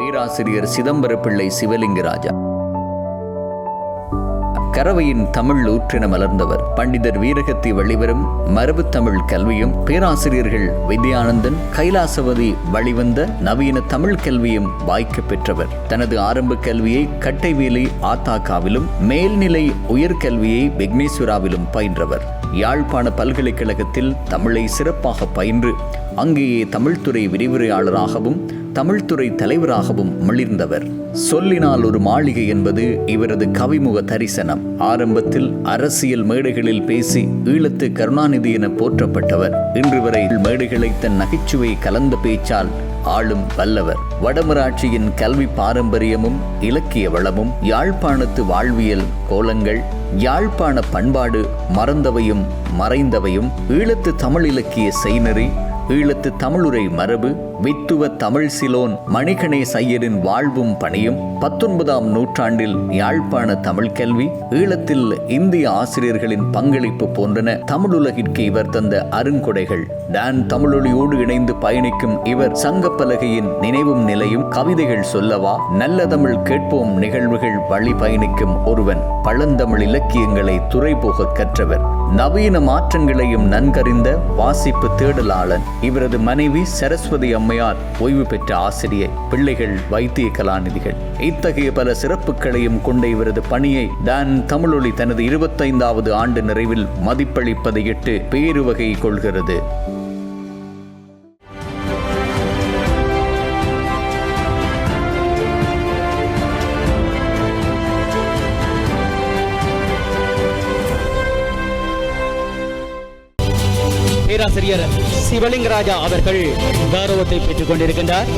பேராசிரியர் சிதம்பரப்பிள்ளை சிவலிங்கராஜா. கரவையின் தமிழ் ஊற்றென மலர்ந்தவர். பண்டிதர் வீரகத்தி வழிவரும் மரபு தமிழ் கல்வியும், பேராசிரியர்கள் வித்யானந்தன், கைலாசவதி வழிவந்த நவீன தமிழ் கல்வியும் வாய்க்க பெற்றவர். தனது ஆரம்ப கல்வியை கட்டைவேலி ஆத்தாக்காவிலும், மேல்நிலை உயர்கல்வியை விக்னேஸ்வராவிலும் பயின்றவர். யாழ்ப்பாண பல்கலைக்கழகத்தில் தமிழை சிறப்பாக பயின்று அங்கேயே தமிழ்துறை விரிவுரையாளராகவும் தமிழ்துறை தலைவராகவும் மிளிர்ந்தவர். சொல்லினால் ஒரு மாளிகை என்பது இவரது கவிமுக தரிசனம். ஆரம்பத்தில் அரசியல் மேடைகளில் பேசி ஈழத்து கருணாநிதி என போற்றப்பட்டவர். இன்று வரை மேடைகளை தன் நகைச்சுவை கலந்த பேச்சால் ஆளும் வல்லவர். வடமராட்சியின் கல்வி பாரம்பரியமும் இலக்கிய வளமும், யாழ்ப்பாணத்து வாழ்வியல் கோலங்கள், யாழ்ப்பாண பண்பாடு மறந்தவையும் மறைந்தவையும், ஈழத்து தமிழ் இலக்கிய செய்நெறி, ஈழத்து தமிழுரை மரபு, வித்துவ தமிழ் சிலோன் மணிகணேச ஐயரின் வாழ்வும் பணியும், 19ஆம் நூற்றாண்டில் யாழ்ப்பாண தமிழ் கல்வி, ஈழத்தில் இந்திய ஆசிரியர்களின் பங்களிப்பு போன்றன தமிழுலகிற்கு இவர் தந்த அருங்கொடைகள். டான் தமிழொலியோடு இணைந்து பயணிக்கும் இவர் சங்கப்பலகையின் நினைவும் நிலையும், கவிதைகள் சொல்லவா, நல்ல தமிழ் கேட்போம் நிகழ்வுகள் வழி பயணிக்கும் ஒருவன். பழந்தமிழ் இலக்கியங்களை துறைபோக கற்றவர். நவீன மாற்றங்களையும் நன்கறிந்த வாசிப்பு தேடலாளன். இவரது மனைவி சரஸ்வதி அம்மையார் ஓய்வு பெற்ற ஆசிரியை, பிள்ளைகள் வைத்திய கலாநிதிகள். இத்தகைய பல சிறப்புகளையும் கொண்ட இவரது பணியை டான் தமிழொலி தனது 25வது ஆண்டு நிறைவில் மதிப்பளிப்பதையிட்டு பேருவகை கொள்கிறது. பேராசிரியர் சிவலிங்கராஜா அவர்கள் கௌரவத்தை பெற்றுக் கொண்டிருக்கின்றார்.